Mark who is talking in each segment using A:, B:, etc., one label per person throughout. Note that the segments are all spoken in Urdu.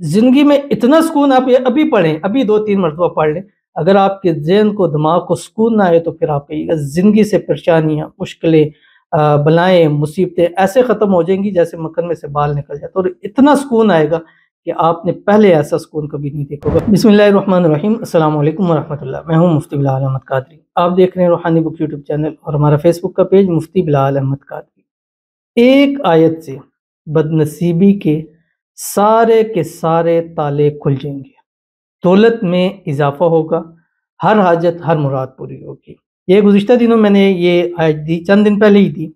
A: زندگی میں اتنا سکون آپ یہ ابھی پڑھیں، ابھی 2-3 مرتبہ پڑھ لیں، اگر آپ کے ذہن کو دماغ کو سکون نہ آئے تو پھر آپ کہیے گا زندگی سے پریشانیاں، مشکلیں، بلائیں، مصیبتیں ایسے ختم ہو جائیں گی جیسے مکھن میں سے بال نکل جاتے، اور اتنا سکون آئے گا کہ آپ نے پہلے ایسا سکون کبھی نہیں دیکھا ہوگا۔ بسم اللہ الرحمن الرحیم، السلام علیکم ورحمۃ اللہ، میں ہوں مفتی بلال احمد قادری، آپ دیکھ رہے ہیں روحانی بک یوٹیوب چینل اور ہمارا فیس بک کا پیج مفتی بلال احمد قادری۔ ایک آیت سے بد نصیبی کے سارے تالے کھل جائیں گے، دولت میں اضافہ ہوگا، ہر حاجت ہر مراد پوری ہوگی۔ یہ گزشتہ دنوں میں نے یہ آیت دی، چند دن پہلے ہی دی،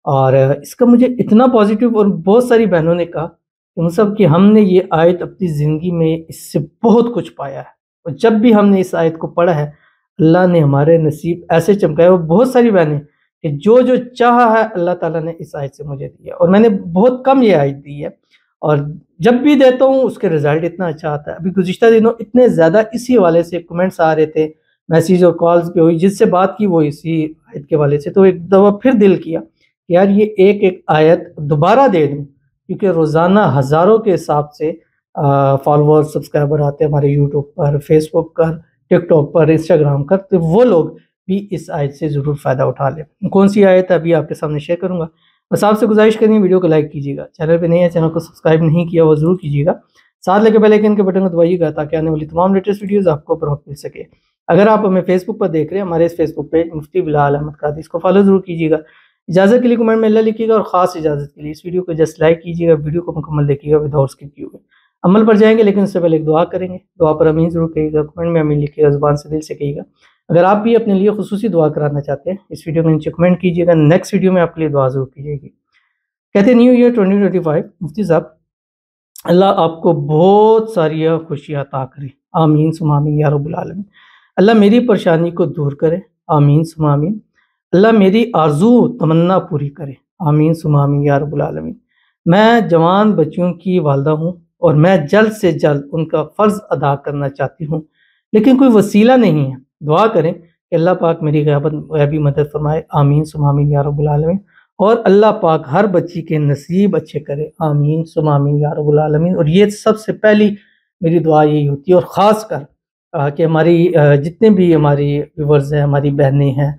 A: اور اس کا مجھے اتنا پازیٹیو اور بہت ساری بہنوں نے کہا کہ مصعب کہ ہم نے یہ آیت اپنی زندگی میں اس سے بہت کچھ پایا ہے، اور جب بھی ہم نے اس آیت کو پڑھا ہے اللہ نے ہمارے نصیب ایسے چمکائے، اور بہت ساری بہنیں کہ جو چاہا ہے اللہ تعالیٰ نے اس آیت سے مجھے دیا، اور میں نے بہت کم یہ آیت دی ہے، اور جب بھی دیتا ہوں اس کے رزلٹ اتنا اچھا آتا ہے۔ ابھی گزشتہ دنوں اتنے زیادہ اسی حوالے سے کمنٹس آ رہے تھے، میسیج اور کالز پہ ہوئی، جس سے بات کی وہ اسی آیت کے حوالے سے، تو ایک دفعہ پھر دل کیا کہ یار یہ ایک آیت دوبارہ دے دوں، کیونکہ روزانہ ہزاروں کے حساب سے فالوور سبسکرائبر آتے ہیں ہمارے یوٹیوب پر، فیس بک پر، ٹک ٹاک پر، انسٹاگرام پر، تو وہ لوگ بھی اس آیت سے ضرور فائدہ اٹھا لیں۔ کون سی آیت ہے ابھی آپ کے سامنے شیئر کروں گا، بس آپ سے گزارش کریں ویڈیو کو لائک کیجیے گا، چینل پہ نہیں ہے چینل کو سبسکرائب نہیں کیا وہ ضرور کیجیے گا، ساتھ لے کے بیل آئیکن کے بٹن کو دبائیے گا تاکہ آنے والی تمام لیٹسٹ ویڈیوز آپ کو پر وقت مل سکے۔ اگر آپ ہمیں فیس بک پر دیکھ رہے ہیں، ہمارے اس فیس بک پیج مفتی بلال احمد قادری، اس کو فالو ضرور کیجیے گا۔ اجازت کے لیے کمنٹ میں اللہ لکھیے گا، اور خاص اجازت کے لیے اس ویڈیو کو جسٹ لائک کیجیے گا، ویڈیو کو مکمل دیکھیے گا وداؤٹ اسکپ کیے ہوئے۔ عمل پر جائیں گے لیکن اس سے پہلے ایک دعا کریں گے، دعا پر امین ضرور کہیے گا، کمنٹ میں امین لکھیے گا، زبان سے دل سے کہیے گا۔ اگر آپ بھی اپنے لیے خصوصی دعا کرانا چاہتے ہیں اس ویڈیو میں نیچے کمنٹ کیجیے گا، نیکسٹ ویڈیو میں آپ کے لیے دعا ضرور کی جائے گی۔ کہتے ہیں نیو ایئر 2025 مفتی صاحب اللہ آپ کو بہت ساری خوشیاں عطا کرے، آمین ثم آمین یا رب العالمین۔ اللہ میری پریشانی کو دور کرے، آمین ثم آمین۔ اللہ میری آرزو تمنا پوری کرے، آمین ثم آمین یا رب العالمین۔ میں جوان بچیوں کی والدہ ہوں اور میں جلد سے جلد ان کا فرض ادا کرنا چاہتی ہوں، لیکن کوئی وسیلہ نہیں ہے، دعا کریں کہ اللہ پاک میری غیبی مدد فرمائے، آمین ثم آمین یا رب العالمین، اور اللہ پاک ہر بچی کے نصیب اچھے کرے، آمین ثم آمین یا رب العالمین۔ اور یہ سب سے پہلی میری دعا یہی ہوتی ہے، اور خاص کر کہ ہماری جتنے بھی ہماری ویورز ہیں، ہماری بہنیں ہیں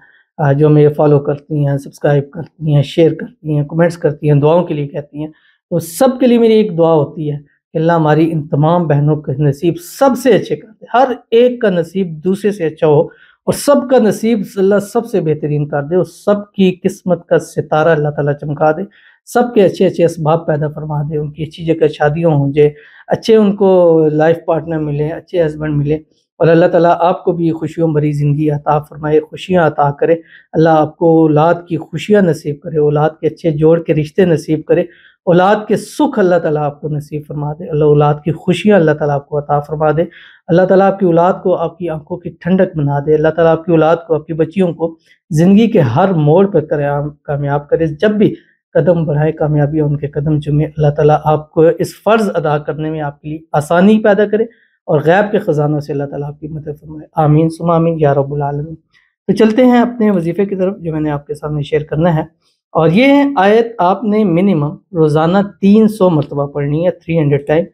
A: جو ہمیں فالو کرتی ہیں، سبسکرائب کرتی ہیں، شیئر کرتی ہیں، کمنٹس کرتی ہیں، دعاؤں کے لیے کہتی ہیں، تو سب کے لیے میری ایک دعا ہوتی ہے کہ اللہ ہماری ان تمام بہنوں کے نصیب سب سے اچھے کر دے، ہر ایک کا نصیب دوسرے سے اچھا ہو، اور سب کا نصیب اللہ سب سے بہترین کر دے، اور سب کی قسمت کا ستارہ اللہ تعالیٰ چمکا دے، سب کے اچھے اچھے اسباب پیدا فرما دے، ان کی اچھی جگہ شادیوں ہوں جائے، اچھے ان کو لائف پارٹنر ملے، اچھے ہسبینڈ ملے، اور اللہ تعالیٰ آپ کو بھی خوشیوں بھری زندگی عطا فرمائے، خوشیاں عطا کرے، اللہ آپ کو اولاد کی خوشیاں نصیب کرے، اولاد کے اچھے جوڑ کے رشتے نصیب کرے، اولاد کے سکھ اللہ تعالیٰ آپ کو نصیب فرما دے، اللہ اولاد کی خوشیاں اللہ تعالیٰ آپ کو عطا فرما دے، اللہ تعالیٰ آپ کی اولاد کو آپ کی آنکھوں کی ٹھنڈک بنا دے، اللہ تعالیٰ آپ کی اولاد کو، آپ کی بچیوں کو زندگی کے ہر موڑ پر کامیاب کرے، جب بھی قدم بڑھائے کامیابی ان کے قدم چومے، اللہ تعالیٰ آپ کو اس فرض ادا کرنے میں آپ کے لیے آسانی پیدا کرے، اور غیب کے خزانوں سے اللہ تعالیٰ آپ کی مدد فرمائے، آمین ثم آمین یا رب العالمین۔ تو چلتے ہیں اپنے وظیفے کی طرف جو میں نے آپ کے سامنے شیئر کرنا ہے، اور یہ آیت آپ نے منیمم روزانہ 300 مرتبہ پڑھنی ہے، 300 ٹائم،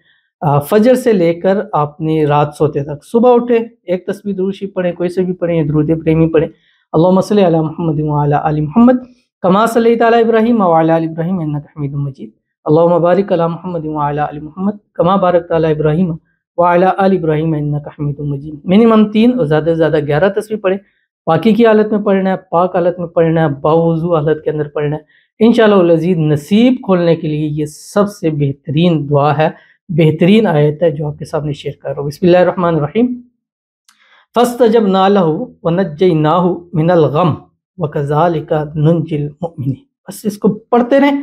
A: فجر سے لے کر آپ نے رات سوتے تک۔ صبح اٹھے ایک تسبیح درود شریف پڑھیں، کوئی سے بھی پڑھیں، درود ابراہیمی پڑھیں، اللہم صلی علی محمد وعلی آل محمد کما صلیت علی ابراہیم وعلی آل ابراہیم انک حمید مجید، اللہم بارک علی محمد وعلی آل محمد کما بارکت علی ابراہیم وعلی آل ابراہیم انک حمید مجید۔ منیمم 3 اور زیادہ سے زیادہ 11 تسبیح پڑھیں، پاکی کی حالت میں پڑھنا ہے، پاک حالت میں پڑھنا ہے، باوضو حالت کے اندر پڑھنا ہے، انشاءاللہ العزیز نصیب کھولنے کے لیے یہ سب سے بہترین دعا ہے، بہترین آیت ہے جو آپ کے سامنے شیئر کر رہا ہوں۔ بسم اللہ الرحمن الرحیم، فاستجبنا له ونجیناہ من الغم وکذالک ننجی المؤمنین۔ بس اس کو پڑھتے رہیں،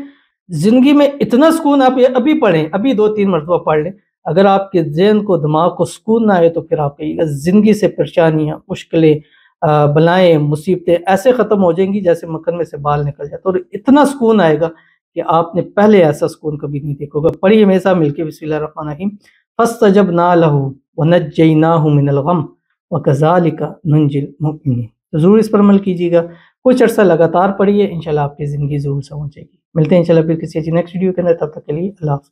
A: زندگی میں اتنا سکون آپ یہ ابھی پڑھیں، ابھی 2-3 مرتبہ پڑھ لیں، اگر آپ کے ذہن کو دماغ کو سکون نہ آئے تو پھر آپ کہیے گا زندگی سے پریشانیاں، مشکلیں، بلائیں، مصیبتیں ایسے ختم ہو جائیں گی جیسے مکھن میں سے بال نکل جاتے، اور اتنا سکون آئے گا کہ آپ نے پہلے ایسا سکون کبھی نہیں دیکھا ہوگا۔ پڑھیے میرے ساتھ مل کے، بسم اللہ الرحمن الرحیم، فاستجبنا له ونجیناہ من الغم وکذالک ننجی المؤمنین۔ تو ضرور اس پر عمل کیجیے گا، کچھ عرصہ لگاتار پڑھیے، انشاءاللہ آپ کی زندگی ضرور سنور جائے گی۔ ملتے ہیں انشاءاللہ پھر کسی اچھی نیکسٹ ویڈیو کے اندر، تب تک کے لیے اللہ حافظ۔